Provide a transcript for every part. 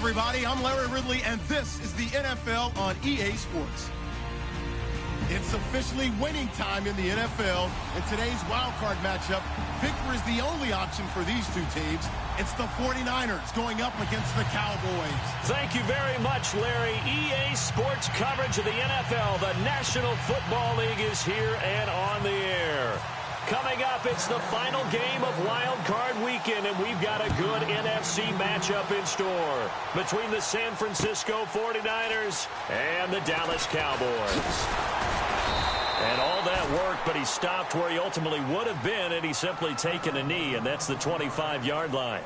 everybody. I'm Larry Ridley, and this is the NFL on EA Sports. It's officially winning time in the NFL. In today's wild card matchup, victory is the only option for these two teams. It's the 49ers going up against the Cowboys. Thank you very much, Larry. EA Sports coverage of the NFL. The National Football League is here and on the air. Coming up, it's the final game of Wild Card Weekend, and we've got a good NFC matchup in store between the San Francisco 49ers and the Dallas Cowboys. And all that work, but he stopped where he ultimately would have been, and he's simply taken a knee, and that's the 25-yard line.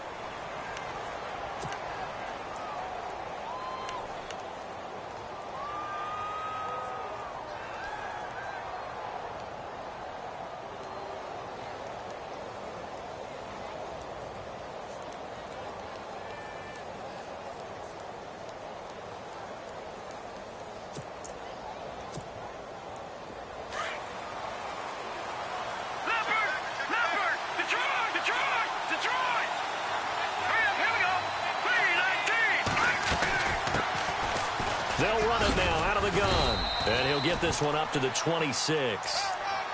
They'll run it now out of the gun. And he'll get this one up to the 26.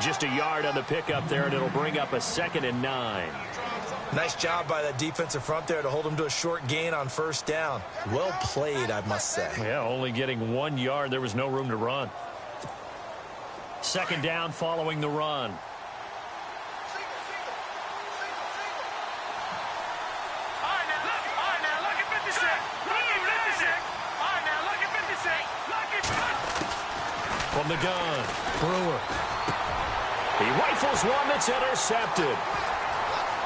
Just a yard on the pickup there, and it'll bring up a 2nd and 9. Nice job by that defensive front there to hold him to a short gain on first down. Well played, I must say. Yeah, only getting 1 yard. There was no room to run. 2nd down following the run. From the gun, Brewer. He rifles one that's intercepted.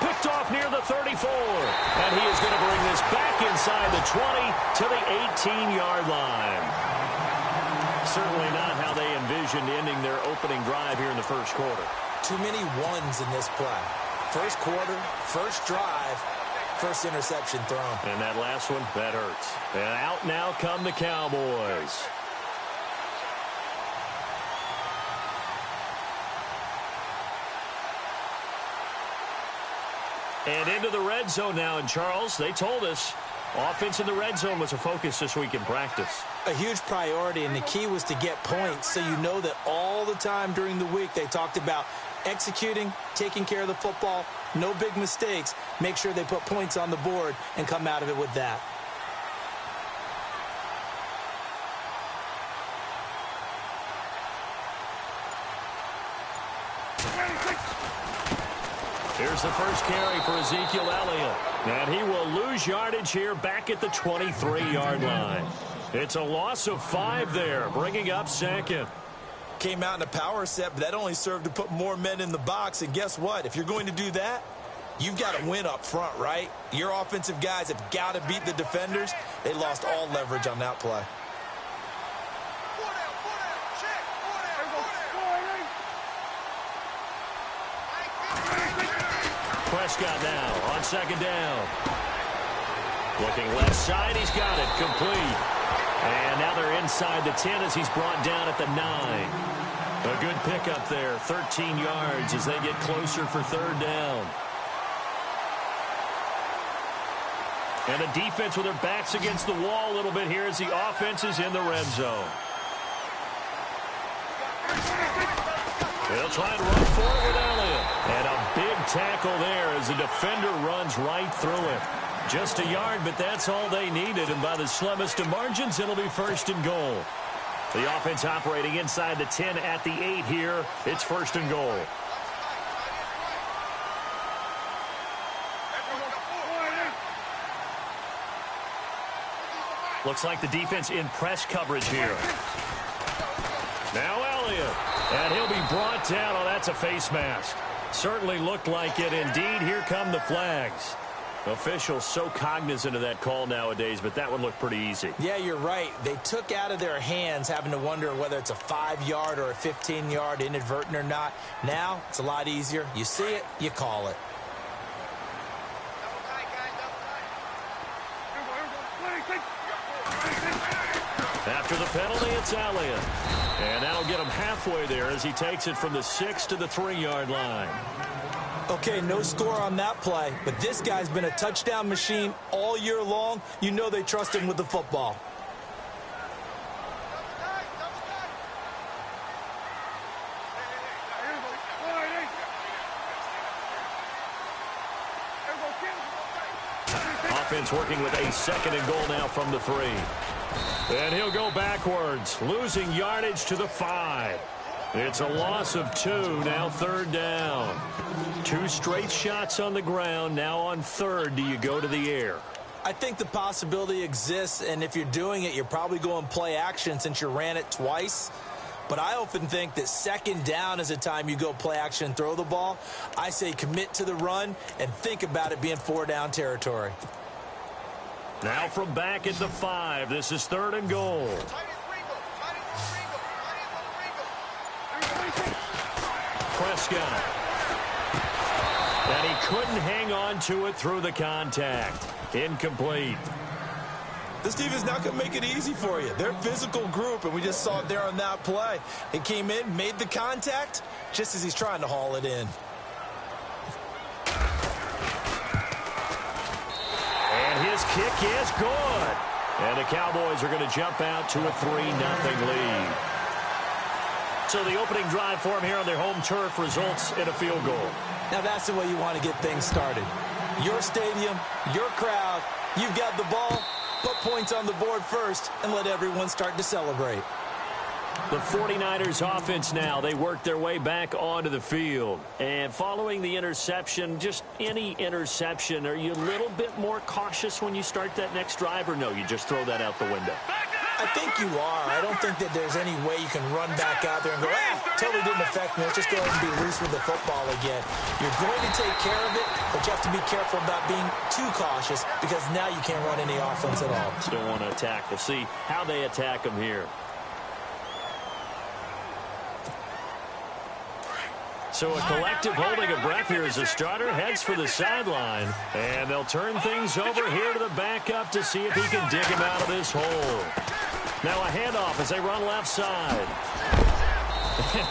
Picked off near the 34. And he is going to bring this back inside the 20 to the 18-yard line. Certainly not how they envisioned ending their opening drive here in the first quarter. Too many ones in this play. First quarter, first drive, first interception thrown. And that last one, that hurts. And out now come the Cowboys. And into the red zone now. And, Charles, they told us offense in the red zone was a focus this week in practice. A huge priority, and the key was to get points. So you know that all the time during the week they talked about executing, taking care of the football, no big mistakes. Make sure they put points on the board and come out of it with that. Here's the first carry for Ezekiel Elliott. And he will lose yardage here back at the 23-yard line. It's a loss of 5 there, bringing up 2nd. Came out in a power set, but that only served to put more men in the box. And guess what? If you're going to do that, you've got to win up front, right? Your offensive guys have got to beat the defenders. They lost all leverage on that play. Prescott now on 2nd down. Looking left side, he's got it, complete. And now they're inside the 10 as he's brought down at the 9. A good pickup there, 13 yards as they get closer for 3rd down. And the defense with their backs against the wall a little bit here as the offense is in the red zone. They'll try and run forward with Elliott. And a big tackle there as the defender runs right through it. Just a yard, but that's all they needed. And by the slimmest of margins, it'll be 1st and goal. The offense operating inside the 10 at the 8 here. It's 1st and goal. Looks like the defense in press coverage here. Now Elliott. And he'll be brought down. Oh, that's a face mask. Certainly looked like it. Indeed, here come the flags. Officials so cognizant of that call nowadays, but that one looked pretty easy. Yeah, you're right. They took out of their hands having to wonder whether it's a 5-yard or a 15-yard inadvertent or not. Now, it's a lot easier. You see it, you call it. After the penalty, it's Elliott. And that'll get him halfway there as he takes it from the 6 to the 3-yard line. Okay, no score on that play, but this guy's been a touchdown machine all year long. You know they trust him with the football. Offense working with a 2nd and goal now from the 3. And he'll go backwards, losing yardage to the 5. It's a loss of 2, now 3rd down. 2 straight shots on the ground, now on 3rd. Do you go to the air? I think the possibility exists, and if you're doing it, you're probably going play action since you ran it twice. But I often think that 2nd down is a time you go play action and throw the ball. I say commit to the run and think about it being 4-down territory. Now from back at the 5, this is 3rd and goal. Prescott. And he couldn't hang on to it through the contact. Incomplete. This team is not going to make it easy for you. They're a physical group, and we just saw it there on that play. He came in, made the contact, just as he's trying to haul it in. And his kick is good. And the Cowboys are going to jump out to a 3-0 lead. So the opening drive for him here on their home turf results in a field goal. Now that's the way you want to get things started. Your stadium, your crowd, you've got the ball, put points on the board first, and let everyone start to celebrate. The 49ers offense now, they work their way back onto the field. And following the interception, just any interception, are you a little bit more cautious when you start that next drive, or no, you just throw that out the window? I think you are. I don't think that there's any way you can run back out there and go, totally didn't affect me. Let's just go ahead and be loose with the football again. You're going to take care of it, but you have to be careful about being too cautious because now you can't run any offense at all. Still want to attack. We'll see how they attack them here. So a collective holding of breath here as the starter heads for the sideline. And they'll turn things over here to the backup to see if he can dig him out of this hole. Now a handoff as they run left side.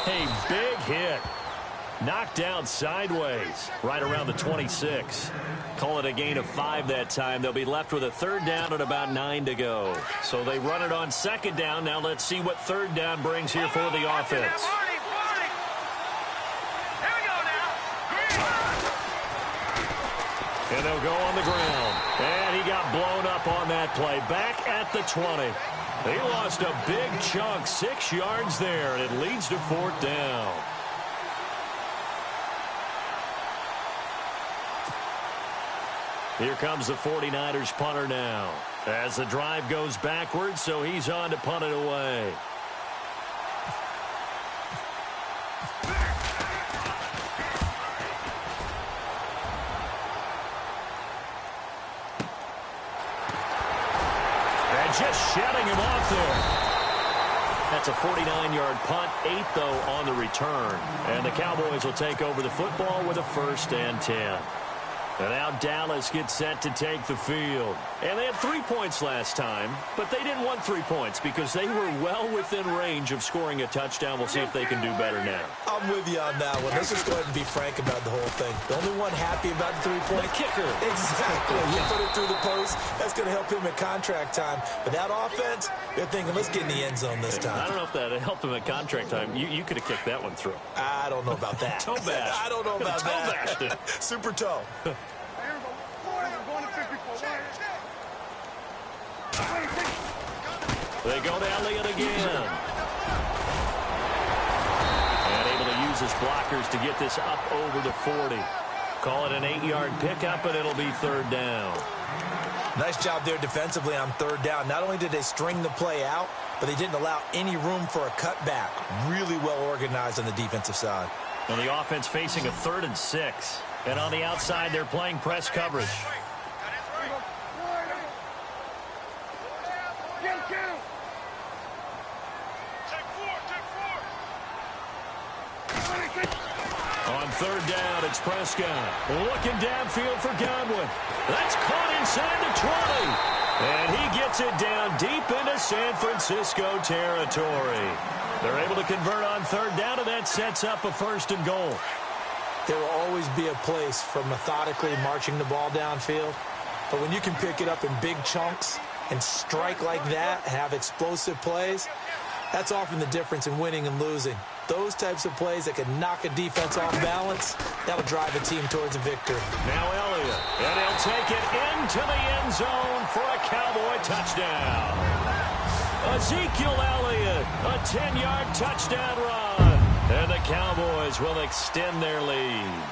A big hit. Knocked down sideways right around the 26. Call it a gain of 5 that time. They'll be left with a 3rd down and about 9 to go. So they run it on 2nd down. Now let's see what 3rd down brings here for the offense. And they'll go on the ground. And he got blown up on that play. Back at the 20. They lost a big chunk, 6 yards there, and it leads to 4th down. Here comes the 49ers punter now. As the drive goes backwards, so he's on to punt it away. Just shedding him off there. That's a 49-yard punt, 8 though on the return. And the Cowboys will take over the football with a 1st and 10. And now Dallas gets set to take the field. And they had 3 points last time, but they didn't want 3 points because they were well within range of scoring a touchdown. We'll see if they can do better now. I'm with you on that one. Let's just go ahead and be frank about the whole thing. The only one happy about the 3 points. The kicker. Exactly. You put it through the post. That's going to help him at contract time. But that offense, they're thinking, let's get in the end zone this time. I don't know if that helped him at contract time. You could have kicked that one through. I don't know about that. Toe bash. I don't know about that. Toe bashed it. Super toe. They go to Elliott again. And able to use his blockers to get this up over the 40. Call it an 8-yard pickup, and it'll be 3rd down. Nice job there defensively on 3rd down. Not only did they string the play out, but they didn't allow any room for a cutback. Really well organized on the defensive side. And the offense facing a 3rd and 6. And on the outside, they're playing press coverage. On 3rd down, it's Prescott. Looking downfield for Godwin. That's caught inside the 20. And he gets it down deep into San Francisco territory. They're able to convert on 3rd down, and that sets up a 1st and goal. They were always always be a place for methodically marching the ball downfield. But when you can pick it up in big chunks and strike like that, have explosive plays, that's often the difference in winning and losing. Those types of plays that can knock a defense off balance, that'll drive a team towards a victory. Now Elliott, and he'll take it into the end zone for a Cowboy touchdown. Ezekiel Elliott, a 10-yard touchdown run. And the Cowboys will extend their lead.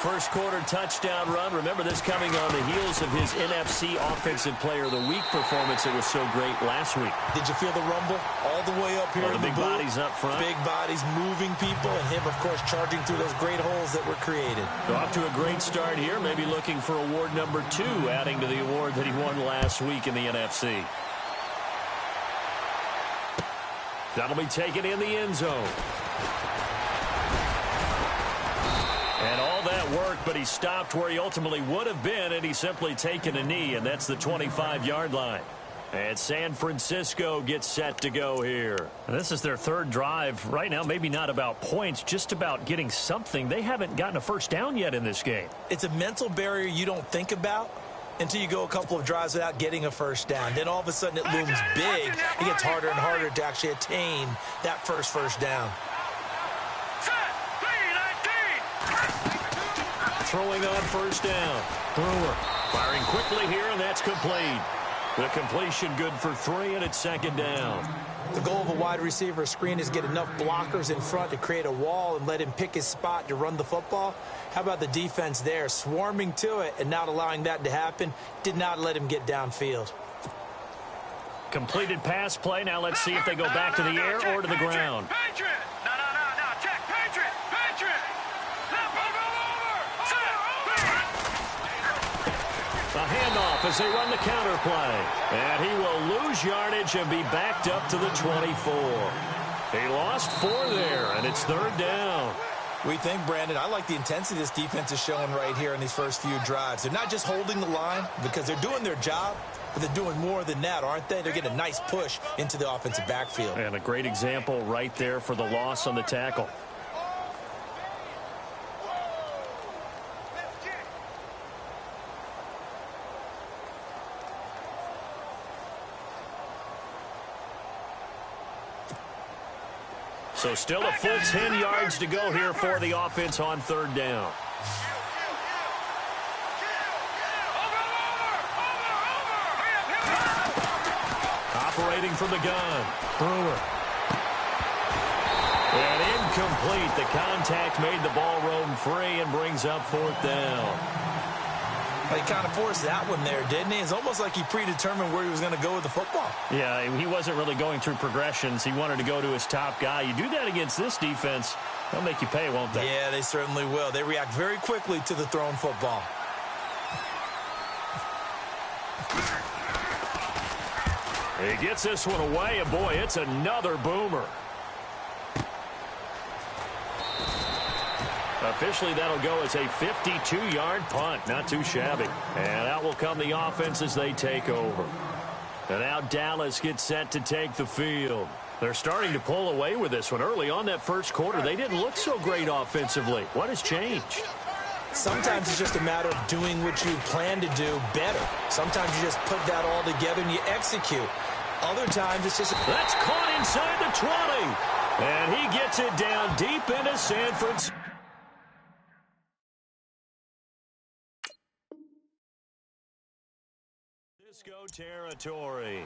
First quarter touchdown run. Remember, this coming on the heels of his NFC Offensive Player of the Week performance that was so great last week. Did you feel the rumble all the way up here? The big bodies up front. Big bodies moving people, and him, of course, charging through those great holes that were created. So off to a great start here. Maybe looking for award number 2, adding to the award that he won last week in the NFC. That'll be taken in the end zone. And all that work, but he stopped where he ultimately would have been, and he's simply taken a knee, and that's the 25-yard line. And San Francisco gets set to go here. This is their third drive. Right now, maybe not about points, just about getting something. They haven't gotten a first down yet in this game. It's a mental barrier you don't think about until you go a couple of drives without getting a first down. Then all of a sudden it looms big. It gets harder and harder to actually attain that first down. Throwing on first down. Brewer firing quickly here, and that's complete. The completion good for 3, and it's second down. The goal of a wide receiver screen is get enough blockers in front to create a wall and let him pick his spot to run the football. How about the defense there, swarming to it and not allowing that to happen? Did not let him get downfield. Completed pass play. Now let's see if they go back to the air or to the ground. Patriot! No, check, Patriot! A handoff as they run the counter play. And he will lose yardage and be backed up to the 24. He lost 4 there, and it's third down. We think, Brandon, I like the intensity this defense is showing right here in these first few drives. They're not just holding the line because they're doing their job, but they're doing more than that, aren't they? They're getting a nice push into the offensive backfield. And a great example right there for the loss on the tackle. So still a full 10 yards to go here for the offense on third down. Operating from the gun. Brewer. And incomplete. The contact made the ball roam free and brings up fourth down. He kind of forced that one there, didn't he? It's almost like he predetermined where he was going to go with the football. Yeah, he wasn't really going through progressions. He wanted to go to his top guy. You do that against this defense, they'll make you pay, won't they? Yeah, they certainly will. They react very quickly to the thrown football. He gets this one away, and boy, it's another boomer. Officially, that'll go as a 52-yard punt. Not too shabby. And out will come the offense as they take over. And now Dallas gets set to take the field. They're starting to pull away with this one. Early on that first quarter, they didn't look so great offensively. What has changed? Sometimes it's just a matter of doing what you plan to do better. Sometimes you just put that all together and you execute. Other times it's just... That's caught inside the 20. And he gets it down deep into San Francisco. Territory.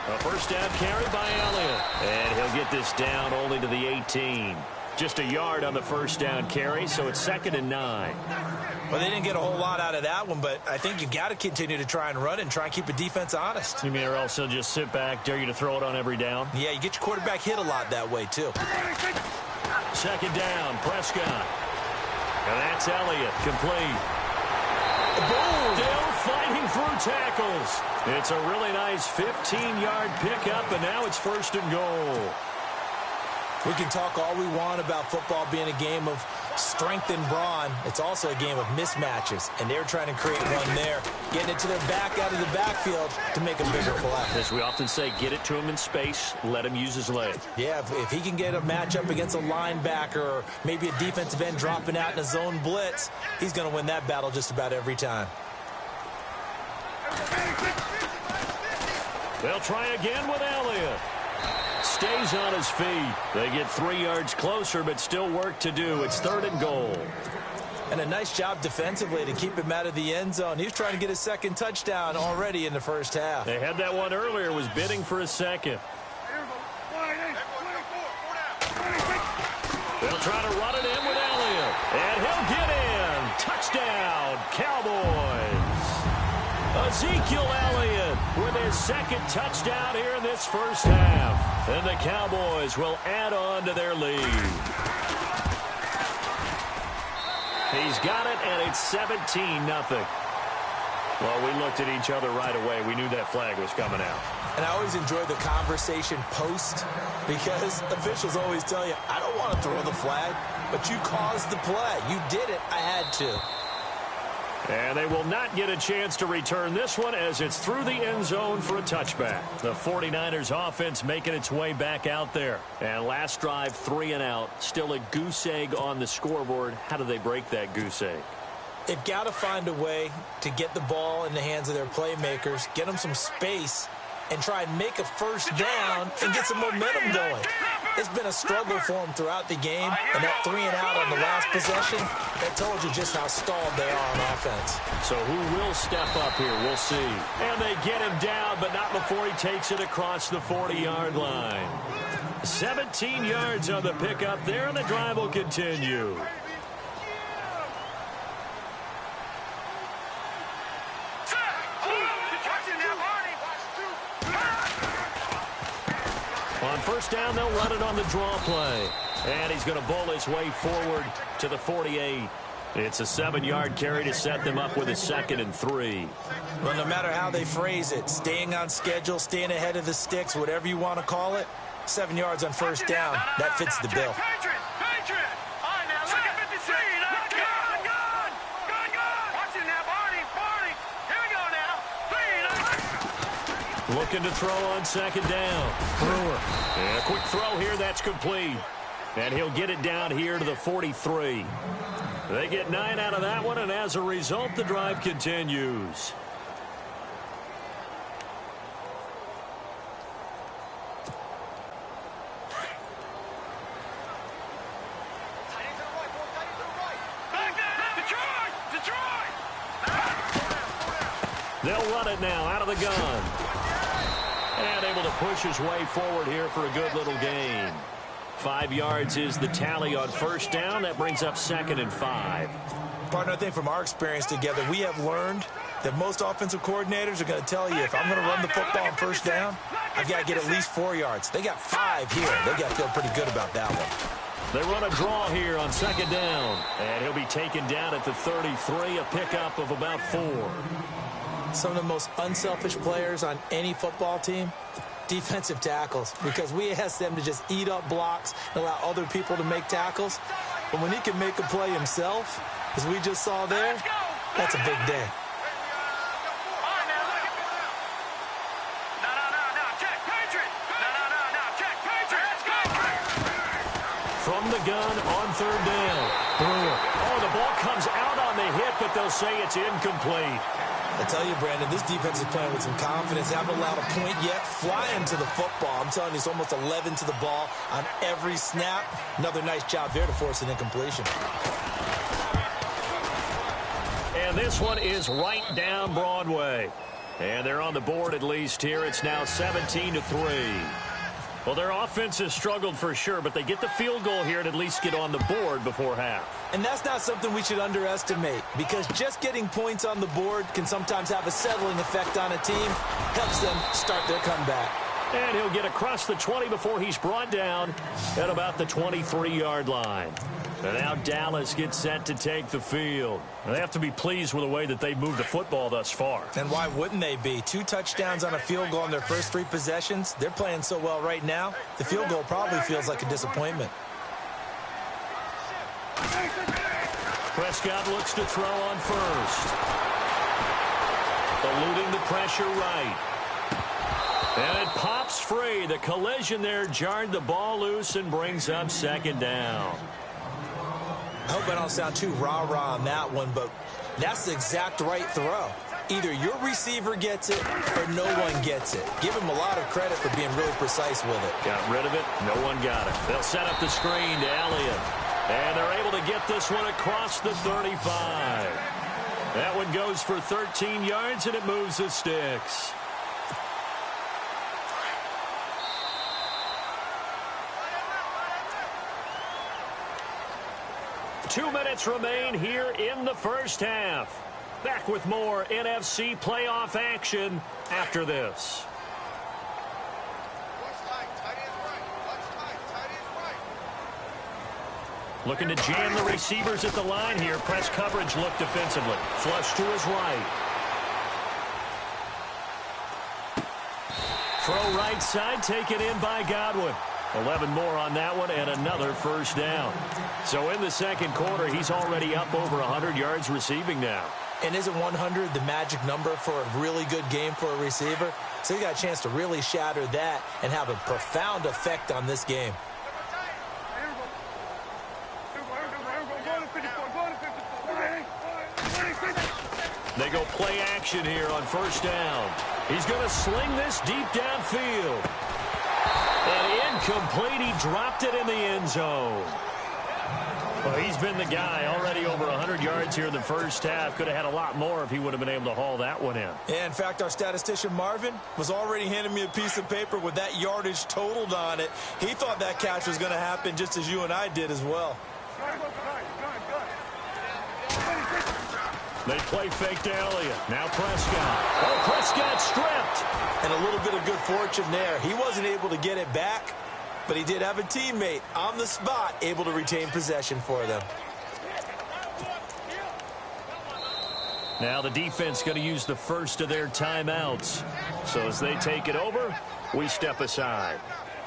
A first down carry by Elliott. And he'll get this down only to the 18. Just a yard on the first down carry, so it's 2nd and 9. Well, they didn't get a whole lot out of that one, but I think you got to continue to try and run and try and keep a defense honest. You mean or else he'll just sit back, dare you to throw it on every down? Yeah, you get your quarterback hit a lot that way, too. 2nd down, Prescott. And that's Elliott, complete. Boom! Still fighting through tackles. It's a really nice 15-yard pickup, and now it's 1st and goal. We can talk all we want about football being a game of strength and brawn. It's also a game of mismatches, and they're trying to create one there, getting it to their back out of the backfield to make a bigger play. As we often say, get it to him in space, let him use his leg. Yeah, if he can get a matchup against a linebacker or maybe a defensive end dropping out in a zone blitz, he's going to win that battle just about every time. They'll try again with Elliott. Stays on his feet. They get 3 yards closer, but still work to do. It's 3rd and goal. And a nice job defensively to keep him out of the end zone. He was trying to get his 2nd touchdown already in the first half. They had that one earlier, was bidding for a 2nd. They'll try to run it in with Elliott. And he'll get in. Touchdown, Cowboys. Ezekiel Elliott with his 2nd touchdown here in this first half. And the Cowboys will add on to their lead. He's got it, and it's 17-0. Well, we looked at each other right away. We knew that flag was coming out. And I always enjoy the conversation post because officials always tell you, I don't want to throw the flag, but you caused the play. You did it. I had to. And they will not get a chance to return this one as it's through the end zone for a touchback. The 49ers offense making its way back out there. And last drive, 3 and out. Still a goose egg on the scoreboard. How do they break that goose egg? They've got to find a way to get the ball in the hands of their playmakers, get them some space, and try and make a first down and get some momentum going. It's been a struggle for them throughout the game, and that 3 and out on the last possession, that told you just how stalled they are on offense. So who will step up here? We'll see. And they get him down, but not before he takes it across the 40-yard line. 17 yards on the pickup there, and the drive will continue. On first down, they'll run it on the draw play. And he's going to bowl his way forward to the 48. It's a 7-yard carry to set them up with a 2nd and 3. Well, no matter how they phrase it, staying on schedule, staying ahead of the sticks, whatever you want to call it, 7 yards on first down, that fits the bill. Looking to throw on 2nd down. Brewer. And a quick throw here, that's complete. And he'll get it down here to the 43. They get 9 out of that one, and as a result, the drive continues. They'll run it now out of the gun. And able to push his way forward here for a good little gain. 5 yards is the tally on first down. That brings up 2nd and 5. Partner, I think from our experience together, we have learned that most offensive coordinators are going to tell you, if I'm going to run the football on first down, I've got to get at least 4 yards. They got 5 here. They got to feel pretty good about that one. They run a draw here on 2nd down. And he'll be taken down at the 33, a pickup of about 4. Some of the most unselfish players on any football team, defensive tackles, because we ask them to just eat up blocks and allow other people to make tackles. But when he can make a play himself, as we just saw there, that's a big day. From the gun on 3rd down. Oh, the ball comes out on the hit, but they'll say it's incomplete. I tell you, Brandon, this defense is playing with some confidence. Haven't allowed a point yet. Flying to the football. I'm telling you, it's almost 11 to the ball on every snap. Another nice job there to force an incompletion. And this one is right down Broadway. And they're on the board at least here. It's now 17-3. Well, their offense has struggled for sure, but they get the field goal here and at least get on the board before half. And that's not something we should underestimate, because just getting points on the board can sometimes have a settling effect on a team. Helps them start their comeback. And he'll get across the 20 before he's brought down at about the 23-yard line. And now Dallas gets set to take the field. They have to be pleased with the way that they've moved the football thus far. And why wouldn't they be? 2 touchdowns on a field goal in their first 3 possessions. They're playing so well right now, the field goal probably feels like a disappointment. Prescott looks to throw on first. Eluding the pressure right. And it pops free. The collision there jarred the ball loose and brings up second down. I hope I don't sound too rah-rah on that one, but that's the exact right throw. Either your receiver gets it or no one gets it. Give him a lot of credit for being really precise with it. Got rid of it. No one got it. They'll set up the screen to Elliott. And they're able to get this one across the 35. That one goes for 13 yards, and it moves the sticks. Two minutes remain here in the first half. Back with more NFC playoff action after this. Looking to jam the receivers at the line here. Press coverage look defensively. Flush to his right. Throw right side, taken in by Godwin. 11 more on that one and another first down. So in the second quarter, he's already up over 100 yards receiving now. And isn't 100 the magic number for a really good game for a receiver? So he got a chance to really shatter that and have a profound effect on this game. They go play action here on first down. He's going to sling this deep downfield. And incomplete. He dropped it in the end zone. Well, he's been the guy already over 100 yards here in the first half. Could have had a lot more if he would have been able to haul that one in. Yeah, in fact, our statistician Marvin was already handing me a piece of paper with that yardage totaled on it. He thought that catch was going to happen just as you and I did as well. They play fake to Elliott. Now Prescott. Oh, Prescott stripped. And a little bit of good fortune there. He wasn't able to get it back, but he did have a teammate on the spot able to retain possession for them. Now the defense going to use the first of their timeouts. So as they take it over, we step aside.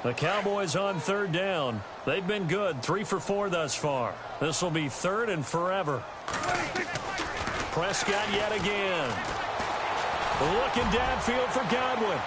The Cowboys on third down. They've been good, 3 for 4 thus far. This will be third and forever. Prescott yet again. Looking downfield for Godwin.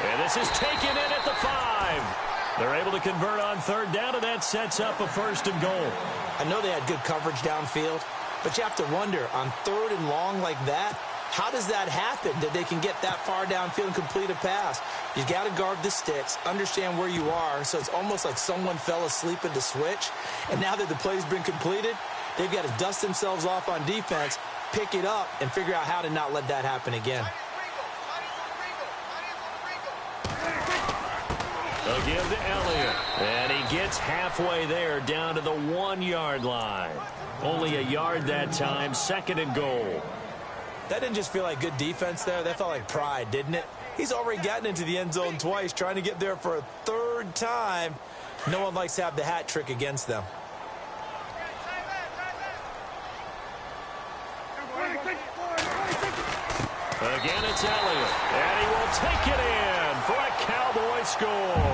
And this is taken in at the 5. They're able to convert on third down, and that sets up a first and goal. I know they had good coverage downfield, but you have to wonder, on third and long like that, how does that happen that they can get that far downfield and complete a pass? You got to guard the sticks, understand where you are, so it's almost like someone fell asleep at the switch, and now that the play's been completed, they've got to dust themselves off on defense, pick it up, and figure out how to not let that happen again. They'll give to Elliott, and he gets halfway there down to the 1-yard line. Only a yard that time, second and goal. That didn't just feel like good defense there. That felt like pride, didn't it? He's already gotten into the end zone twice, trying to get there for a third time. No one likes to have the hat trick against them. Again, it's Elliott, and he will take it in for a Cowboy score.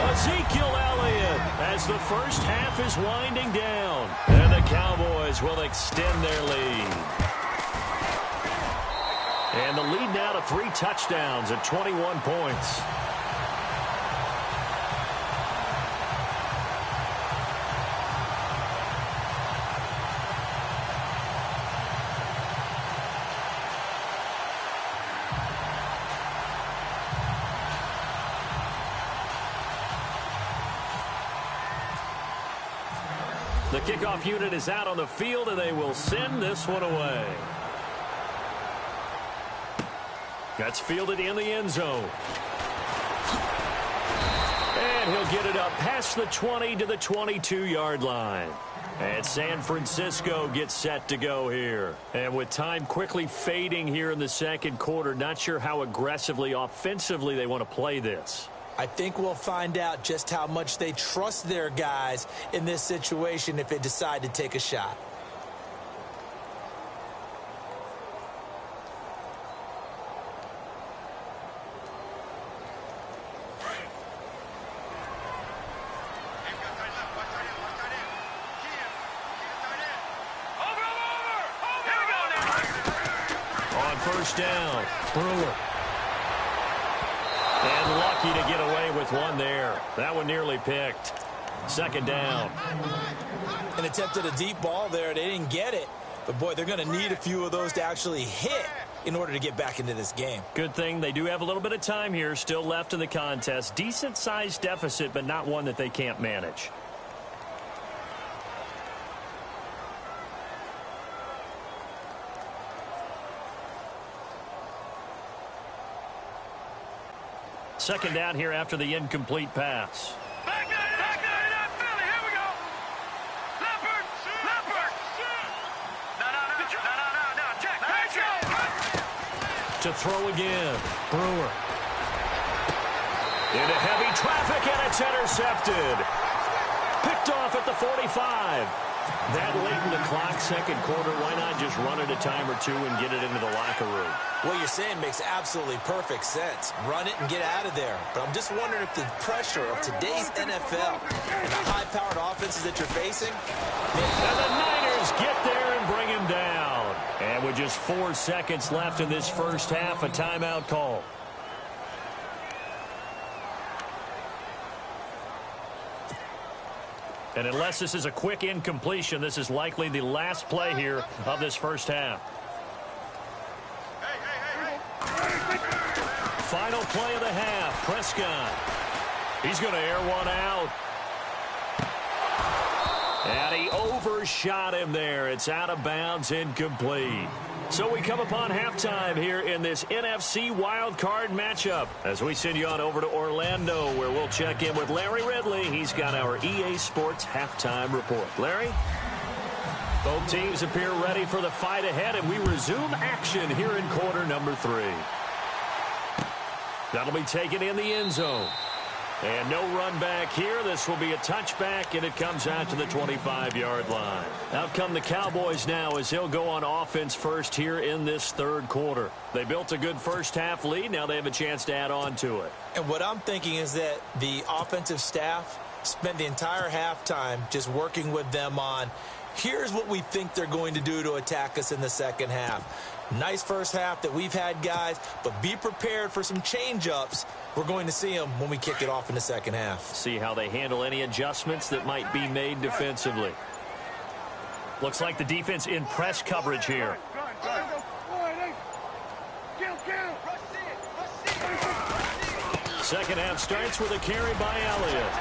Ezekiel Elliott as the first half is winding down, and the Cowboys will extend their lead. And the lead now to 3 touchdowns at 21 points. The kickoff unit is out on the field, and they will send this one away. That's fielded in the end zone. And he'll they'll get it up past the 20 to the 22-yard line. And San Francisco gets set to go here. And with time quickly fading here in the second quarter, not sure how aggressively, offensively they want to play this. I think we'll find out just how much they trust their guys in this situation if they decide to take a shot. First down, Brewer. And lucky to get away with one there. That one nearly picked. Second down. An attempt at a deep ball there. They didn't get it. But, boy, they're going to need a few of those to actually hit in order to get back into this game. Good thing they do have a little bit of time here still left in the contest. Decent-sized deficit, but not one that they can't manage. Second down here after the incomplete pass. Back there, Philly. Here we go. Leopard. No. Check. To throw again. Brewer. Into heavy traffic, and it's intercepted. Picked off at the 45. That late in the clock, second quarter, why not just run it a time or two and get it into the locker room? What you're saying makes absolutely perfect sense. Run it and get out of there. But I'm just wondering if the pressure of today's NFL and the high-powered offenses that you're facing. And the Niners get there and bring him down. And with just 4 seconds left in this first half, a timeout call. And unless this is a quick incompletion, this is likely the last play here of this first half. Final play of the half, Prescott. He's going to air one out. And he overshot him there. It's out of bounds, incomplete. So we come upon halftime here in this NFC wildcard matchup as we send you on over to Orlando, where we'll check in with Larry Ridley. He's got our EA Sports halftime report. Larry? Both teams appear ready for the fight ahead, and we resume action here in quarter number 3. That'll be taken in the end zone. And no run back here. This will be a touchback, and it comes out to the 25-yard line. Out come the Cowboys now as they'll go on offense first here in this third quarter. They built a good first-half lead. Now they have a chance to add on to it. And what I'm thinking is that the offensive staff spent the entire halftime just working with them on, here's what we think they're going to do to attack us in the second half. Nice first half that we've had, guys, but be prepared for some change-ups. We're going to see them when we kick it off in the second half. See how they handle any adjustments that might be made defensively. Looks like the defense in press coverage here. Second half starts with a carry by Elliott.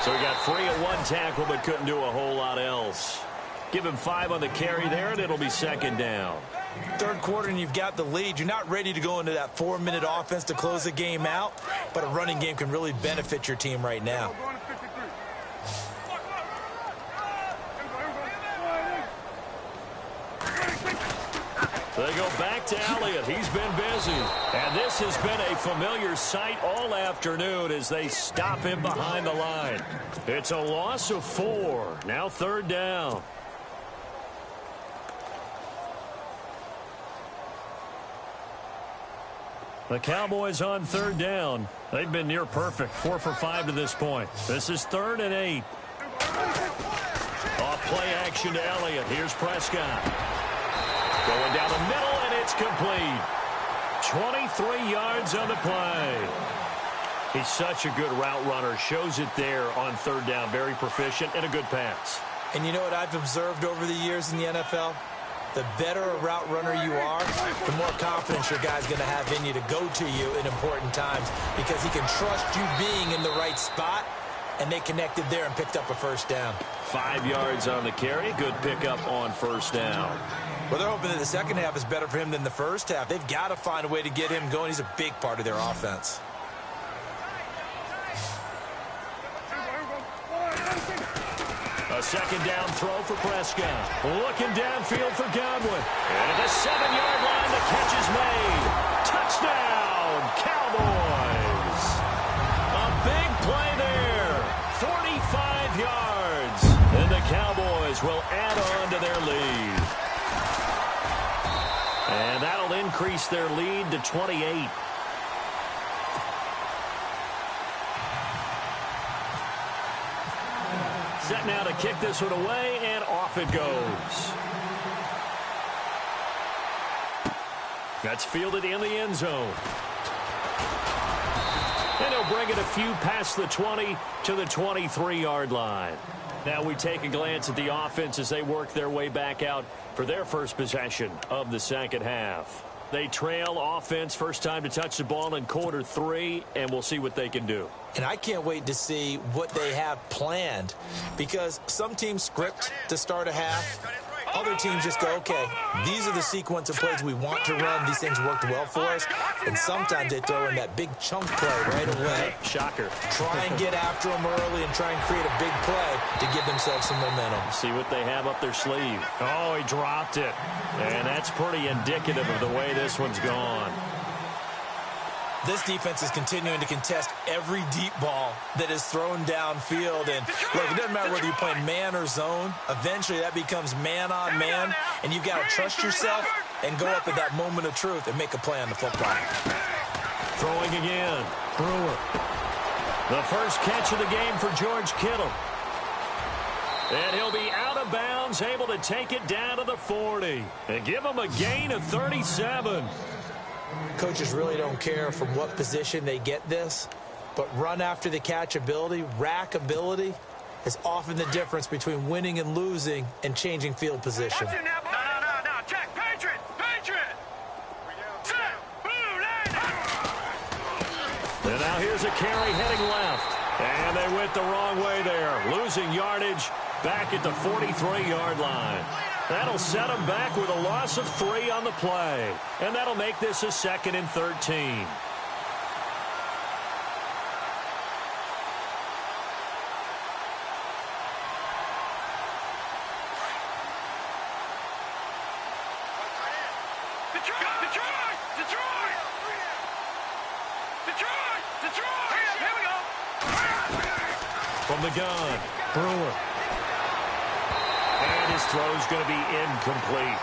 So he got free of one tackle but couldn't do a whole lot else. Give him 5 on the carry there, and it'll be second down. Third quarter and you've got the lead. You're not ready to go into that 4-minute offense to close the game out, but a running game can really benefit your team right now. They go back to Elliott. He's been busy. And this has been a familiar sight all afternoon as they stop him behind the line. It's a loss of 4. Now third down. The Cowboys on third down. They've been near perfect. 4 for 5 to this point. This is 3rd and 8. Off play action to Elliott. Here's Prescott. Going down the middle, and it's complete. 23 yards on the play. He's such a good route runner. Shows it there on third down. Very proficient and a good pass. And you know what I've observed over the years in the NFL? The better a route runner you are, the more confidence your guy's going to have in you to go to you in important times because he can trust you being in the right spot, and they connected there and picked up a first down. 5 yards on the carry. Good pickup on first down. Well, they're hoping that the second half is better for him than the first half. They've got to find a way to get him going. He's a big part of their offense. second down throw for Prescott. Looking downfield for Godwin. And at the 7-yard line, the catch is made. Touchdown, Cowboys. A big play there. 45 yards. And the Cowboys will add on to their lead. And that'll increase their lead to 28. Set now to kick this one away, and off it goes. That's fielded in the end zone. And he'll bring it a few past the 20 to the 23-yard line. Now we take a glance at the offense as they work their way back out for their first possession of the second half. They trail offense first time to touch the ball in quarter 3, and we'll see what they can do. And I can't wait to see what they have planned, because some teams script to start a half. Other teams just go, okay, these are the sequence of plays we want to run. These things worked well for us. And sometimes they throw in that big chunk play right away. Shocker. Try and get after them early and try and create a big play to give themselves some momentum. See what they have up their sleeve. Oh, he dropped it. And that's pretty indicative of the way this one's gone. This defense is continuing to contest every deep ball that is thrown downfield. And look, it doesn't matter whether you're playing man or zone. Eventually, that becomes man on man. And you've got to trust yourself and go up at that moment of truth and make a play on the football. Throwing again. Brewer. The first catch of the game for George Kittle. And he'll be out of bounds, able to take it down to the 40. And give him a gain of 37. Coaches really don't care from what position they get this, but run after the catch ability, rack ability, is often the difference between winning and losing and changing field position. No. Check. Patriot. Set. Blue, and now here's a carry heading left. And they went the wrong way there, losing yardage back at the 43-yard line. That'll set them back with a loss of 3 on the play. And that'll make this a 2nd and 13. Detroit! Here we go! From the gun, Brewer. And his throw's going to be incomplete.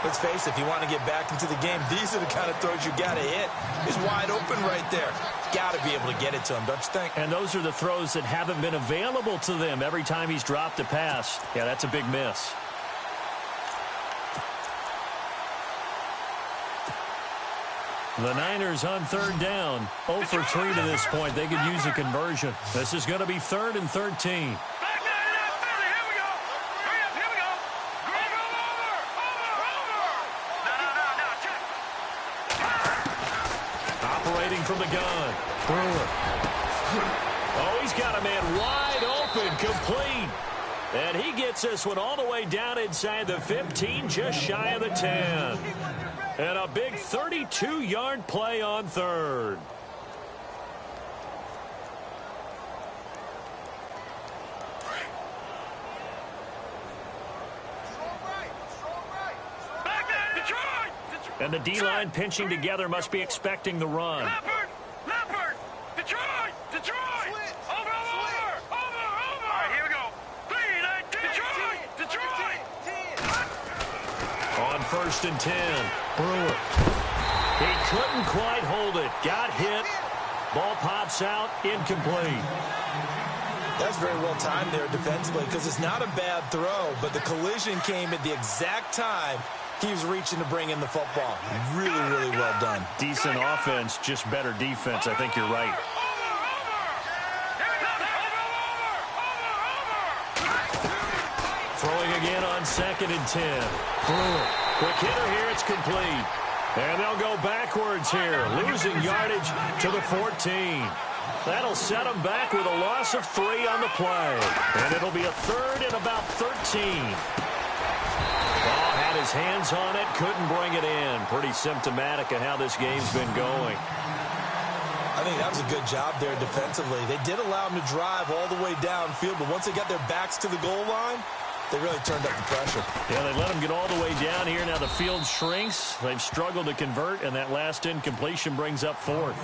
Let's face it, if you want to get back into the game, these are the kind of throws you got to hit. He's wide open right there. Got to be able to get it to him, don't you think? And those are the throws that haven't been available to them every time he's dropped a pass. Yeah, that's a big miss. The Niners on 3rd down. 0 for 3 to this point. They could use a conversion. This is going to be 3rd and 13. From the gun, Brewer. Oh, he's got a man wide open, complete. And he gets this one all the way down inside the 15, just shy of the 10. And a big 32-yard play on 3rd. And the D-line pinching together must be expecting the run. Leopard! Detroit! Over! All right, here we go. 3, 19, Detroit! On 1st and 10, Brewer. He couldn't quite hold it. Got hit. Ball pops out, incomplete. That's very well timed there defensively, because it's not a bad throw, but the collision came at the exact time he was reaching to bring in the football. Really, really well done. Decent offense, just better defense. I think you're right. Throwing again on 2nd and 10. Brewer. Quick hitter here. It's complete. And they'll go backwards here, losing yardage to the 14. That'll set them back with a loss of 3 on the play. And it'll be a 3rd and about 13. Ball had his hands on it, couldn't bring it in. Pretty symptomatic of how this game's been going. I think that was a good job there defensively. They did allow them to drive all the way downfield, but once they got their backs to the goal line, they really turned up the pressure. Yeah, they let them get all the way down here. Now the field shrinks. They've struggled to convert, and that last incompletion brings up fourth.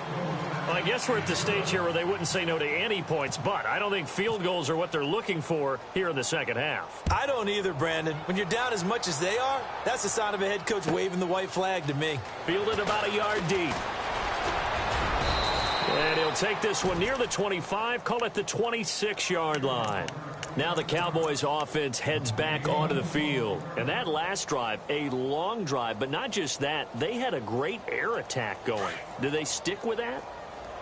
Well, I guess we're at the stage here where they wouldn't say no to any points, but I don't think field goals are what they're looking for here in the second half. I don't either, Brandon. When you're down as much as they are, that's the sign of a head coach waving the white flag to me. Fielded about a yard deep. And he'll take this one near the 25, call it the 26-yard line. Now the Cowboys offense heads back onto the field. And that last drive, a long drive, but not just that, they had a great air attack going. Do they stick with that?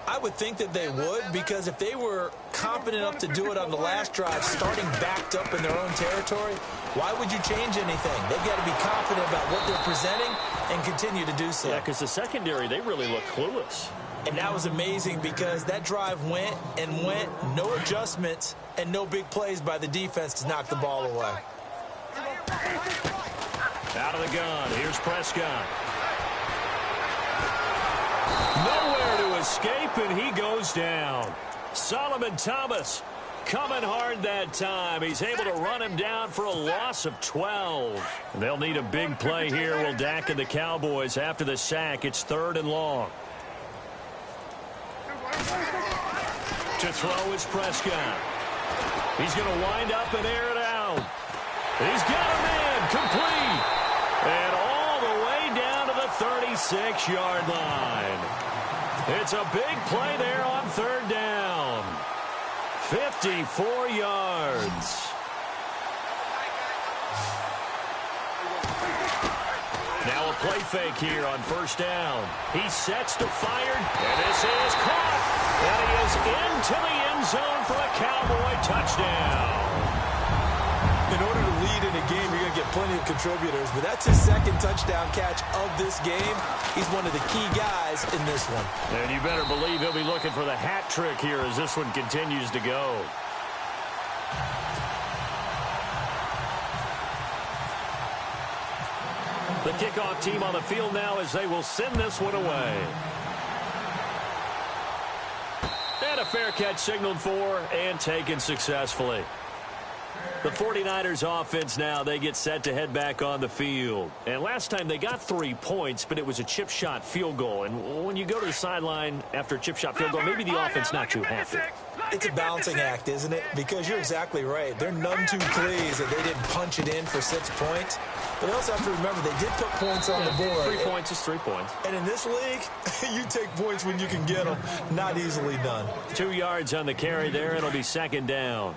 I would think that they would, because if they were confident enough to do it on the last drive, starting backed up in their own territory, why would you change anything? They've got to be confident about what they're presenting and continue to do so. Yeah, because the secondary, they really look clueless. And that was amazing because that drive went and went, no adjustments, and no big plays by the defense to knock the ball away. Out of the gun, here's Prescott. Nowhere to escape, and he goes down. Solomon Thomas coming hard that time. He's able to run him down for a loss of 12. They'll need a big play here, will Dak and the Cowboys after the sack. It's 3rd and long. To throw is Prescott. He's going to wind up and air it out. He's got a man complete. And all the way down to the 36-yard line. It's a big play there on 3rd down. 54 yards. Now a play fake here on 1st down. He sets to fire, and this is caught. And he is into the end zone for a Cowboy touchdown. In order to lead in a game, you're going to get plenty of contributors, but that's his 2nd touchdown catch of this game. He's one of the key guys in this one. And you better believe he'll be looking for the hat trick here as this one continues to go. The kickoff team on the field now as they will send this one away. And a fair catch signaled for and taken successfully. The 49ers offense now, they get set to head back on the field. And last time they got 3 points, but it was a chip shot field goal. And when you go to the sideline after a chip shot field goal, maybe the offense not too happy. It's a balancing act, isn't it? Because you're exactly right. They're none too pleased that they didn't punch it in for 6 points. But they also have to remember they did put points on the board. 3 points is 3 points. And in this league, you take points when you can get them. Not easily done. 2 yards on the carry there. It'll be 2nd down.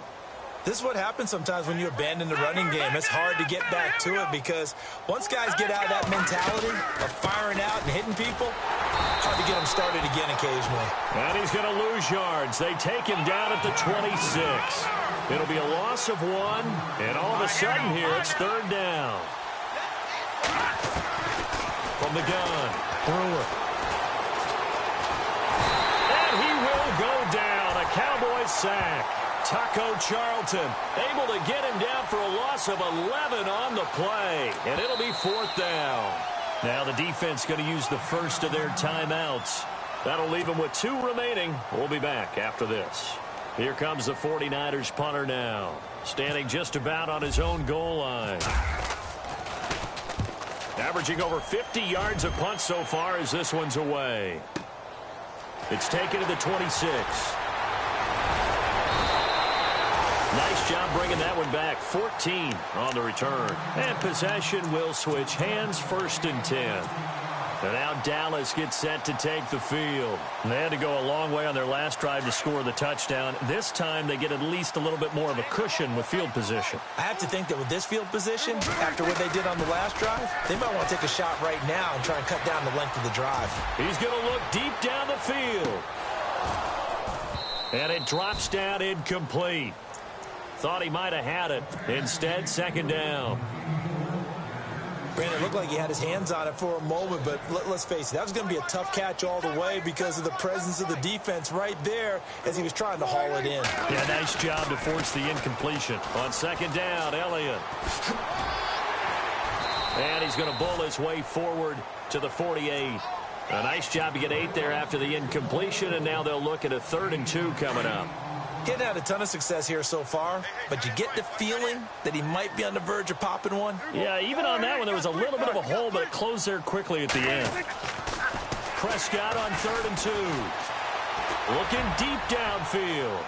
This is what happens sometimes when you abandon the running game. It's hard to get back to it because once guys get out of that mentality of firing out and hitting people, it's hard to get them started again occasionally. And he's going to lose yards. They take him down at the 26. It'll be a loss of 1, and all of a sudden here it's 3rd down. From the gun, Brewer. And he will go down. A Cowboys sack. Taco Charlton able to get him down for a loss of 11 on the play. And it'll be 4th down. Now the defense going to use the first of their timeouts. That'll leave them with 2 remaining. We'll be back after this. Here comes the 49ers punter now. Standing just about on his own goal line. Averaging over 50 yards a punt so far as this one's away. It's taken to the 26. Nice job bringing that one back. 14 on the return. And possession will switch hands, 1st and 10. And now Dallas gets set to take the field. They had to go a long way on their last drive to score the touchdown. This time they get at least a little bit more of a cushion with field position. I have to think that with this field position, after what they did on the last drive, they might want to take a shot right now and try and cut down the length of the drive. He's going to look deep down the field. And it drops down incomplete. Thought he might have had it. Instead, 2nd down. Brandon, it looked like he had his hands on it for a moment, but let's face it, that was going to be a tough catch all the way because of the presence of the defense right there as he was trying to haul it in. Yeah, nice job to force the incompletion. On 2nd down, Elliott. And he's going to bowl his way forward to the 48. A nice job to get 8 there after the incompletion, and now they'll look at a 3rd and 2 coming up. Getting had a ton of success here so far, but you get the feeling that he might be on the verge of popping one. Yeah, even on that one, there was a little bit of a hole, but it closed there quickly at the end. Prescott on 3rd and 2. Looking deep downfield.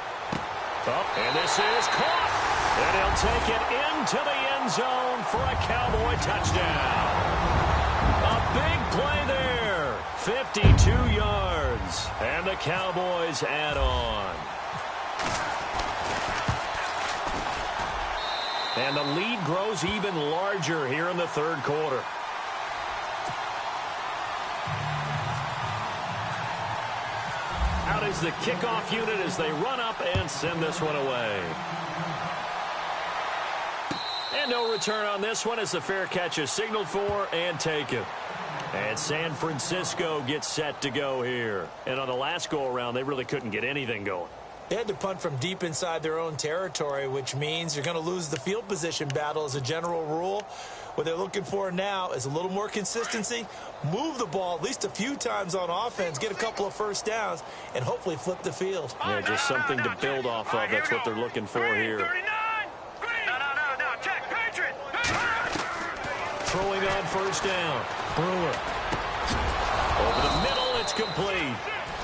Oh, and this is caught. And he'll take it into the end zone for a Cowboy touchdown. A big play there. 52 yards. And the Cowboys add on. And the lead grows even larger here in the 3rd quarter. Out is the kickoff unit as they run up and send this one away. And no return on this one as the fair catch is signaled for and taken. And San Francisco gets set to go here. And on the last go-around, they really couldn't get anything going. They had to punt from deep inside their own territory, which means you're going to lose the field position battle as a general rule. What they're looking for now is a little more consistency, move the ball at least a few times on offense, get a couple of first downs, and hopefully flip the field. Yeah, just something to build off of. That's what they're looking for here. Throwing on 1st down. Brewer. Over the middle, it's complete.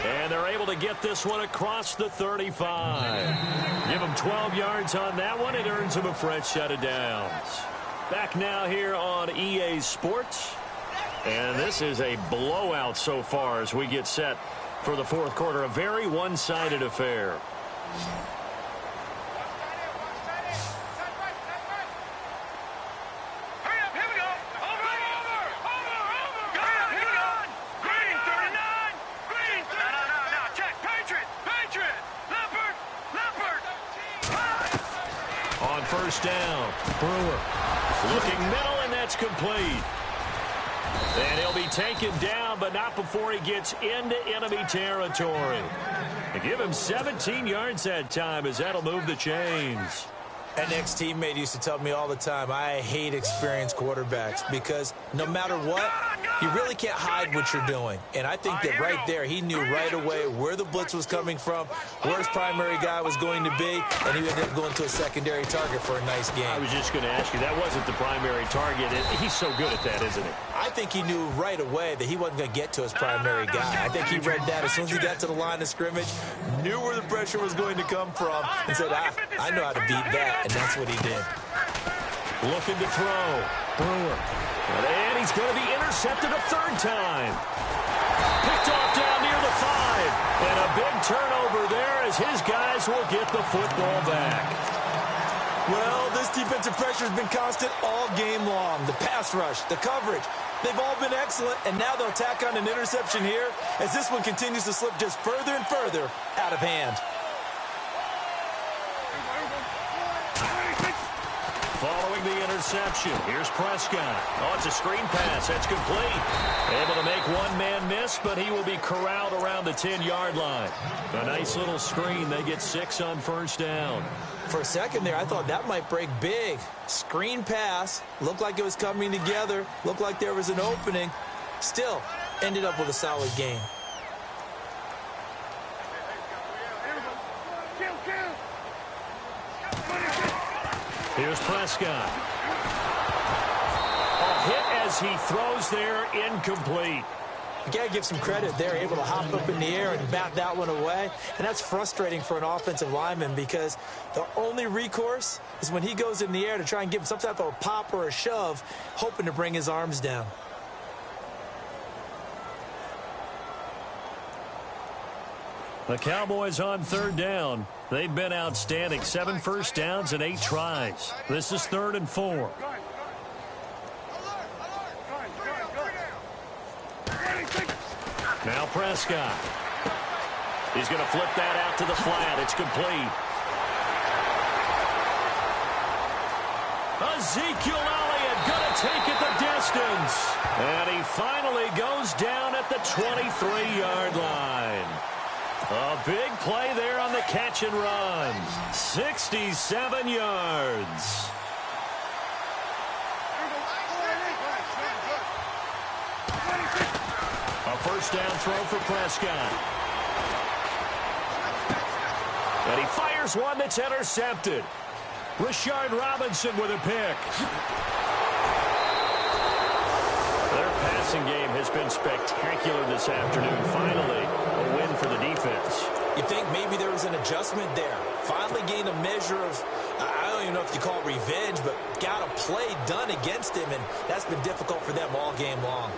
And they're able to get this one across the 35. Give them 12 yards on that one. It earns them a fresh set of downs. Back now here on EA Sports. And this is a blowout so far as we get set for the 4th quarter. A very one-sided affair. On 1st down, Brewer looking middle, and that's complete. And he'll be taken down, but not before he gets into enemy territory. They give him 17 yards that time as that'll move the chains. An ex-teammate used to tell me all the time, I hate experienced quarterbacks because no matter what, you really can't hide what you're doing. And I think that right there, he knew right away where the blitz was coming from, where his primary guy was going to be, and he ended up going to a secondary target for a nice game. I was just going to ask you, that wasn't the primary target. He's so good at that, isn't he? I think he knew right away that he wasn't going to get to his primary guy. I think he read that as soon as he got to the line of scrimmage, knew where the pressure was going to come from, and said, I know how to beat that, and that's what he did. Looking to throw. Brewer. And he's going to be intercepted a 3rd time. Picked off down near the 5. And a big turnover there as his guys will get the football back. Well, this defensive pressure has been constant all game long. The pass rush, the coverage, they've all been excellent, and now they'll tack on an interception here as this one continues to slip just further and further out of hand. Following the interception, here's Prescott. Oh, it's a screen pass. That's complete. Able to make one man miss, but he will be corralled around the 10-yard line. A nice little screen. They get 6 on 1st down. For a second there, I thought that might break big. Screen pass. Looked like it was coming together. Looked like there was an opening. Still, ended up with a solid game. Here's Prescott. A hit as he throws there, incomplete. You got to give some credit. They're able to hop up in the air and bat that one away. And that's frustrating for an offensive lineman because the only recourse is when he goes in the air to try and give him some type of a pop or a shove, hoping to bring his arms down. The Cowboys on 3rd down. They've been outstanding. 7 first downs and 8 tries. This is 3rd and 4. Now Prescott. He's going to flip that out to the flat. It's complete. Ezekiel Elliott going to take it the distance. And he finally goes down at the 23-yard line. A big play there on the catch and run. 67 yards. A first down throw for Prescott. And he fires one that's intercepted. Rashard Robinson with a pick. Their passing game has been spectacular this afternoon. Finally, a win for the defense. You think maybe there was an adjustment there. Finally gained a measure of, I don't even know if you call it revenge, but got a play done against him, and that's been difficult for them all game long.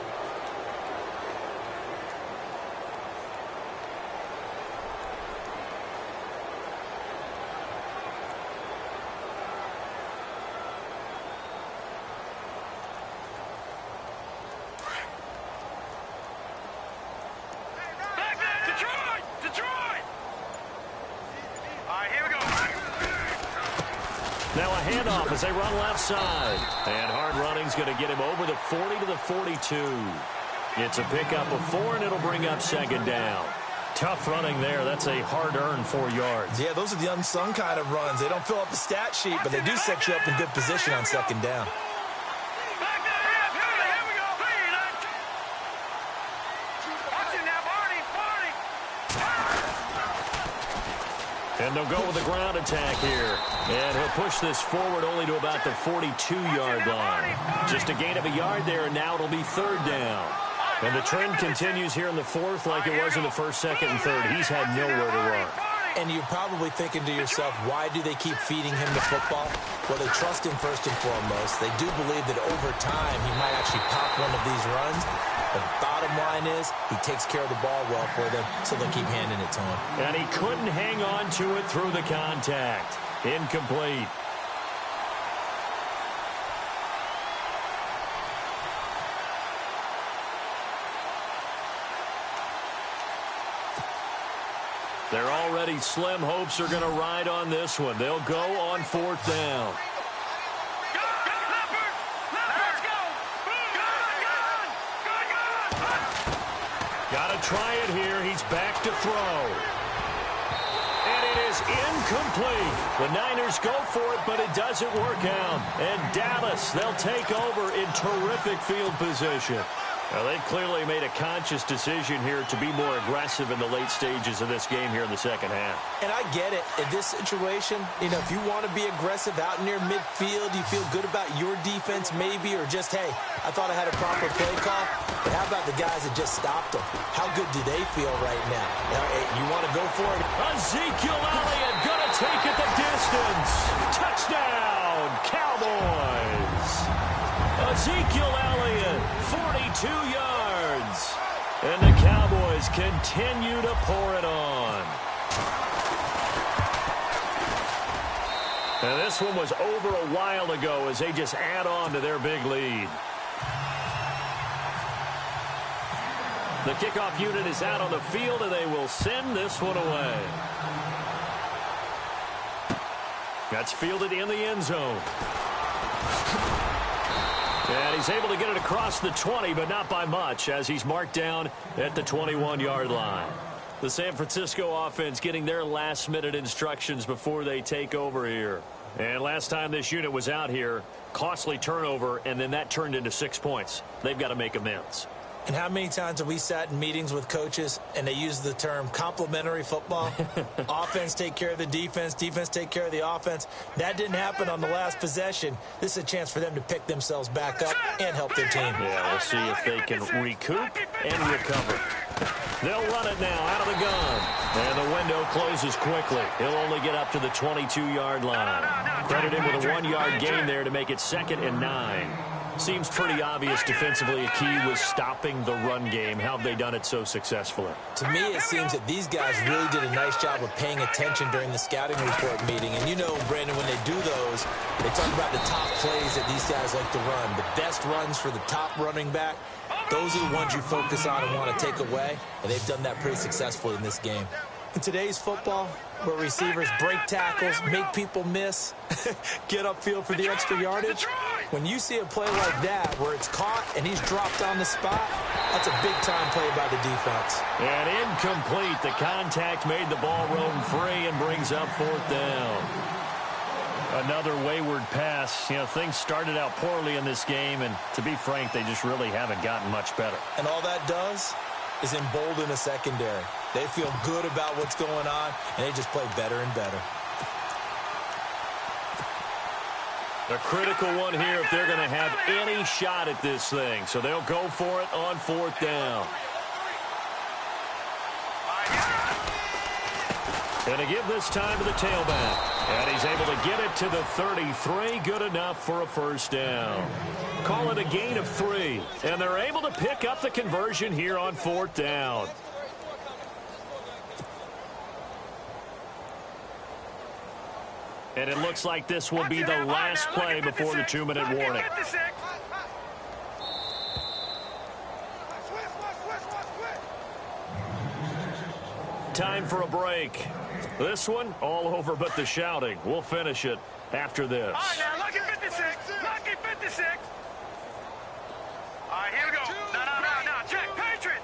Now a handoff as they run left side. And hard running's going to get him over the 40 to the 42. It's a pickup of 4, and it'll bring up second down. Tough running there. That's a hard-earned 4 yards. Yeah, those are the unsung kind of runs. They don't fill up the stat sheet, but they do set you up in good position on second down. And they'll go with the ground attack here. And he'll push this forward only to about the 42-yard line. Just a gain of a yard there, and now it'll be third down. And the trend continues here in the fourth like it was in the first, second, and third. He's had nowhere to run. And you're probably thinking to yourself, why do they keep feeding him the football? Well, they trust him first and foremost. They do believe that over time he might actually pop one of these runs. The bottom line is he takes care of the ball well for them, so they'll keep handing it to him. And he couldn't hang on to it through the contact. Incomplete. They're already slim. Hopes are going to ride on this one. They'll go on fourth down. Got to try it here. He's back to throw. And it is incomplete. The Niners go for it, but it doesn't work out. And Dallas, they'll take over in terrific field position. Well, they've clearly made a conscious decision here to be more aggressive in the late stages of this game here in the second half. And I get it. In this situation, you know, if you want to be aggressive out near midfield, you feel good about your defense maybe, or just, hey, I thought I had a proper play call. But how about the guys that just stopped them? How good do they feel right now? You want to go for it? Ezekiel Elliott going to take it the distance. Touchdown, Cowboys. Ezekiel Elliott, 42 yards. And the Cowboys continue to pour it on. And this one was over a while ago as they just add on to their big lead. The kickoff unit is out on the field, and they will send this one away. That's fielded in the end zone. And he's able to get it across the 20, but not by much, as he's marked down at the 21-yard line. The San Francisco offense getting their last-minute instructions before they take over here. And last time this unit was out here, costly turnover, and then that turned into 6 points. They've got to make amends. And how many times have we sat in meetings with coaches and they use the term complementary football? Offense take care of the defense, defense take care of the offense. That didn't happen on the last possession. This is a chance for them to pick themselves back up and help their team. Yeah, we'll see if they can recoup and recover. They'll run it now out of the gun. And the window closes quickly. He'll only get up to the 22-yard line. Credit him with a 1-yard gain there to make it 2nd and 9. Seems pretty obvious defensively a key was stopping the run game. How have they done it so successfully? To me, it seems that these guys really did a nice job of paying attention during the scouting report meeting. And you know, Brandon, when they do those, they talk about the top plays that these guys like to run. The best runs for the top running back. Those are the ones you focus on and want to take away. And they've done that pretty successfully in this game. In today's football, where receivers break tackles, make people miss, get upfield for the extra yardage, when you see a play like that where it's caught and he's dropped on the spot, that's a big-time play by the defense. And incomplete. The contact made the ball roam free and brings up 4th down. Another wayward pass. You know, things started out poorly in this game, and to be frank, they just really haven't gotten much better. And all that does, is embolden the secondary. They feel good about what's going on, and they just play better and better. A critical one here if they're going to have any shot at this thing. So they'll go for it on 4th down. And to give this time to the tailback. And he's able to get it to the 33. Good enough for a 1st down. Call it a gain of 3. And they're able to pick up the conversion here on 4th down. And it looks like this will be the last play before the 2-minute warning. Time for a break. This one, all over but the shouting. We'll finish it after this. All right, now, lucky 56. Lucky 56. All right, here we go. No. Check. Patriot.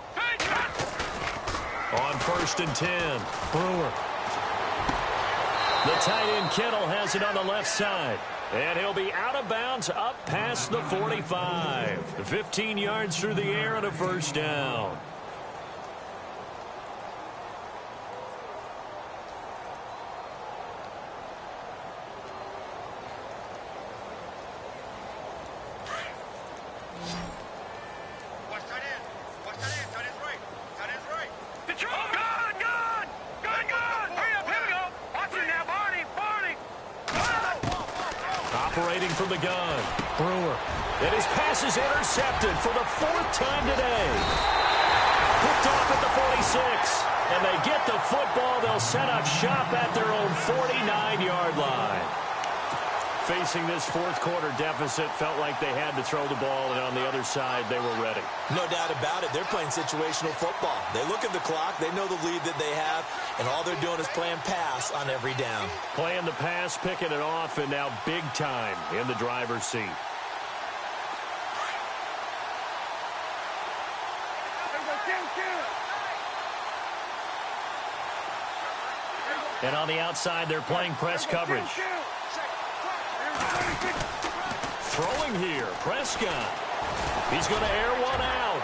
On 1st and 10, Brewer. The tight end Kittle has it on the left side. And he'll be out of bounds up past the 45. 15 yards through the air and a 1st down. Operating from the gun, Brewer. And his pass is intercepted for the 4th time today. Picked off at the 46. And they get the football. They'll set up shop at their own 49-yard line. Facing this 4th quarter deficit, felt like they had to throw the ball, and on the other side, they were ready. No doubt about it. They're playing situational football. They look at the clock. They know the lead that they have, and all they're doing is playing pass on every down. Playing the pass, picking it off, and now big time in the driver's seat. And on the outside, they're playing press coverage. Throwing here, Prescott. He's going to air one out.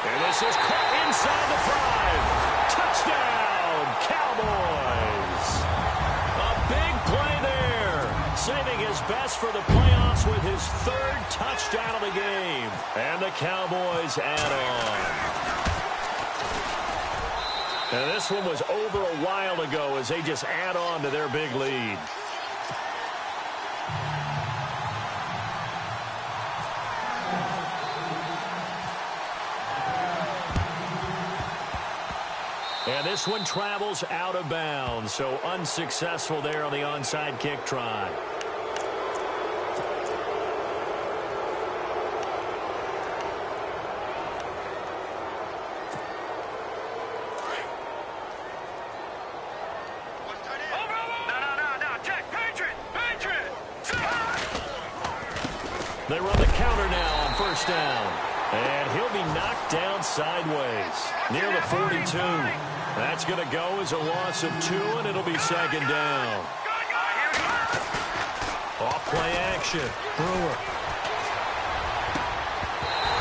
And this is caught inside the 5. Touchdown, Cowboys. A big play there. Saving his best for the playoffs with his 3rd touchdown of the game. And the Cowboys add on. And this one was over a while ago as they just add on to their big lead. And this one travels out of bounds, so unsuccessful there on the onside kick try. They run the counter now on 1st down. And he'll be knocked down sideways near the 42. That's going to go as a loss of 2, and it'll be 2nd down. Off play action. Brewer.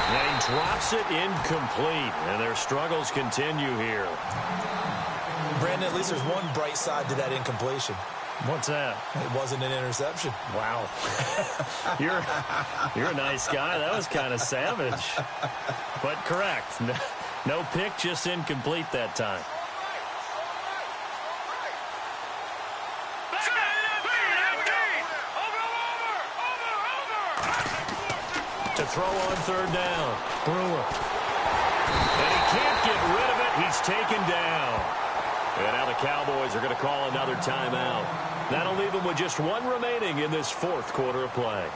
And he drops it incomplete, and their struggles continue here. Brandon, at least there's one bright side to that incompletion. What's that? It wasn't an interception. Wow. You're a nice guy. That was kind of savage. But correct. No pick, just incomplete that time. To throw on 3rd down. Brewer. And he can't get rid of it. He's taken down. And now the Cowboys are going to call another timeout. That'll leave them with just 1 remaining in this 4th quarter of play.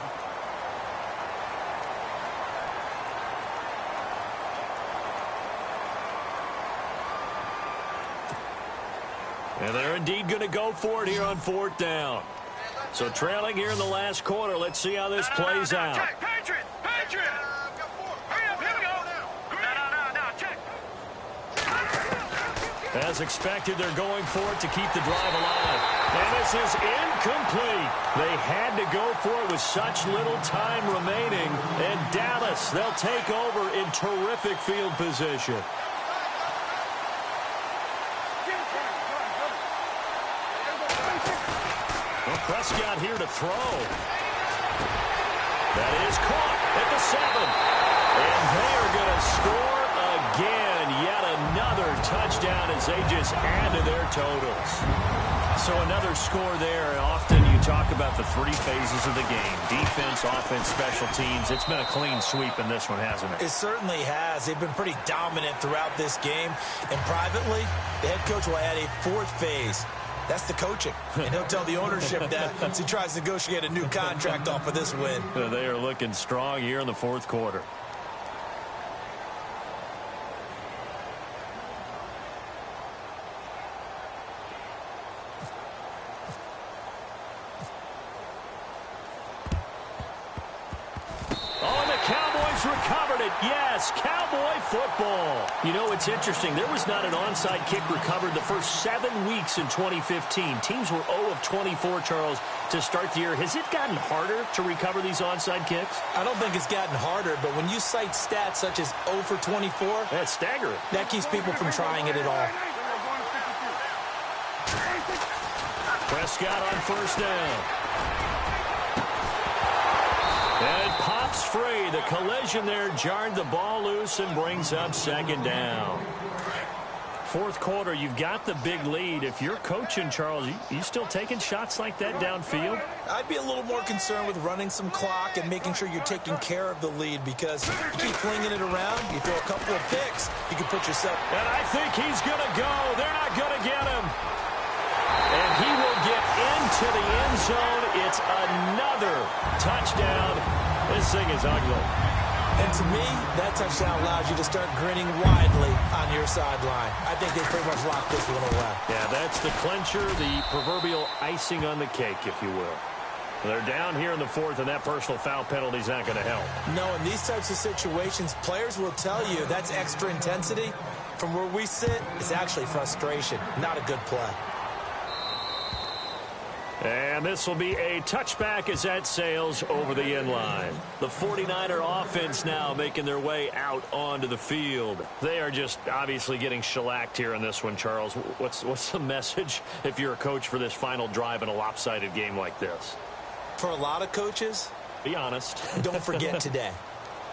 And they're indeed going to go for it here on 4th down. So trailing here in the last quarter. Let's see how this plays out. Patriot! Hurry up, here we go. Check. As expected, they're going for it to keep the drive alive. And this is incomplete. They had to go for it with such little time remaining. And Dallas, they'll take over in terrific field position. Well, Prescott here to throw. That is caught at the 7. And they are going to score again. Yet another touchdown as they just add to their totals. So another score there. Often you talk about the three phases of the game. Defense, offense, special teams. It's been a clean sweep in this one, hasn't it? It certainly has. They've been pretty dominant throughout this game. And privately, the head coach will add a fourth phase. That's the coaching. And he'll tell the ownership that as he tries to negotiate a new contract off of this win. They are looking strong here in the fourth quarter. Recovered it. Yes, Cowboy football. You know, it's interesting. There was not an onside kick recovered the first 7 weeks in 2015. Teams were 0 of 24, Charles, to start the year. Has it gotten harder to recover these onside kicks? I don't think it's gotten harder, but when you cite stats such as 0 for 24, that's staggering. That keeps people from trying it at all. Prescott on first down. And pops free. The collision there jarred the ball loose and brings up second down. Fourth quarter, you've got the big lead. If you're coaching, Charles, you still taking shots like that downfield? I'd be a little more concerned with running some clock and making sure you're taking care of the lead, because you keep flinging it around, you throw a couple of picks, you can put yourself... And I think he's going to go. They're not going to get him. And he will get into the end zone. It's another touchdown. This thing is ugly. And to me, that touchdown allows you to start grinning widely on your sideline. I think they pretty much locked this one away. Yeah, that's the clincher, the proverbial icing on the cake, if you will. They're down here in the fourth, and that personal foul penalty is not going to help. No, in these types of situations, players will tell you that's extra intensity. From where we sit, it's actually frustration, not a good play. And this will be a touchback as that sails over the end line. The 49er offense now making their way out onto the field. They are just obviously getting shellacked here in this one, Charles. What's the message if you're a coach for this final drive in a lopsided game like this? For a lot of coaches, be honest. Don't forget today.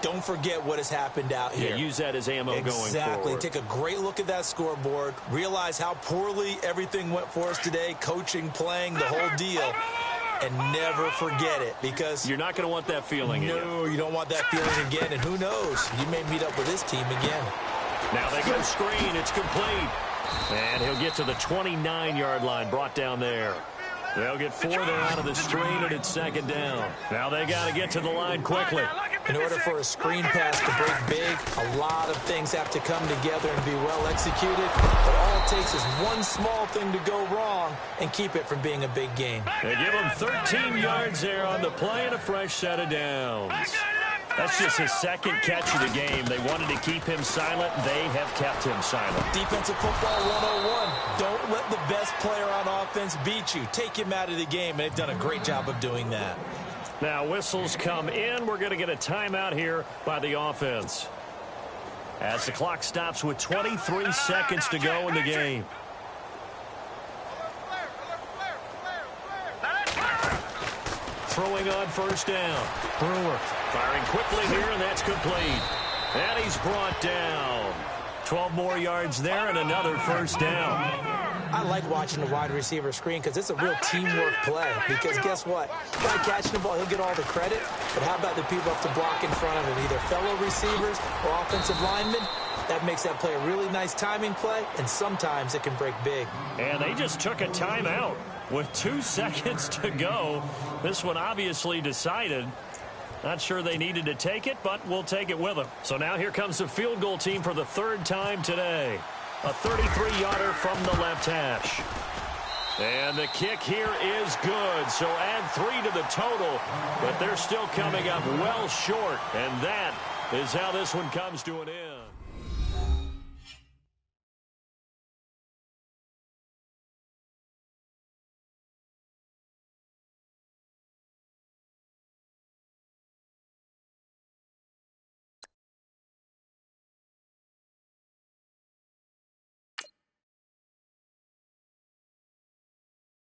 Don't forget what has happened out here. Yeah, use that as ammo going forward. Exactly. Take a great look at that scoreboard. Realize how poorly everything went for us today. Coaching, playing, the whole deal. And never forget it, because... You're not going to want that feeling again. No, you don't want that feeling again. And who knows? You may meet up with this team again. Now they go screen. It's complete. And he'll get to the 29-yard line. Brought down there. They'll get 4 there out of the screen, and it's second down. Now they got to get to the line quickly. In order for a screen pass to break big, a lot of things have to come together and be well executed. But all it takes is one small thing to go wrong and keep it from being a big game. They give him 13 yards there on the play and a fresh set of downs. That's just his second catch of the game. They wanted to keep him silent. They have kept him silent. Defensive football 101. Don't let the best player on offense beat you. Take him out of the game, and they've done a great job of doing that. Now whistles come in. We're going to get a timeout here by the offense, as the clock stops with 23 seconds to go in the game. Throwing on first down. Brewer firing quickly here, and that's complete. And he's brought down. 12 more yards there and another first down. I like watching the wide receiver screen because it's a real teamwork play. Because guess what? The guy catching the ball, he'll get all the credit. But how about the people up to block in front of him? Either fellow receivers or offensive linemen. That makes that play a really nice timing play, and sometimes it can break big. And they just took a timeout with 2 seconds to go. This one obviously decided. Not sure they needed to take it, but we'll take it with them. So now here comes the field goal team for the third time today. A 33-yarder from the left hash. And the kick here is good. So add 3 to the total, but they're still coming up well short. And that is how this one comes to an end.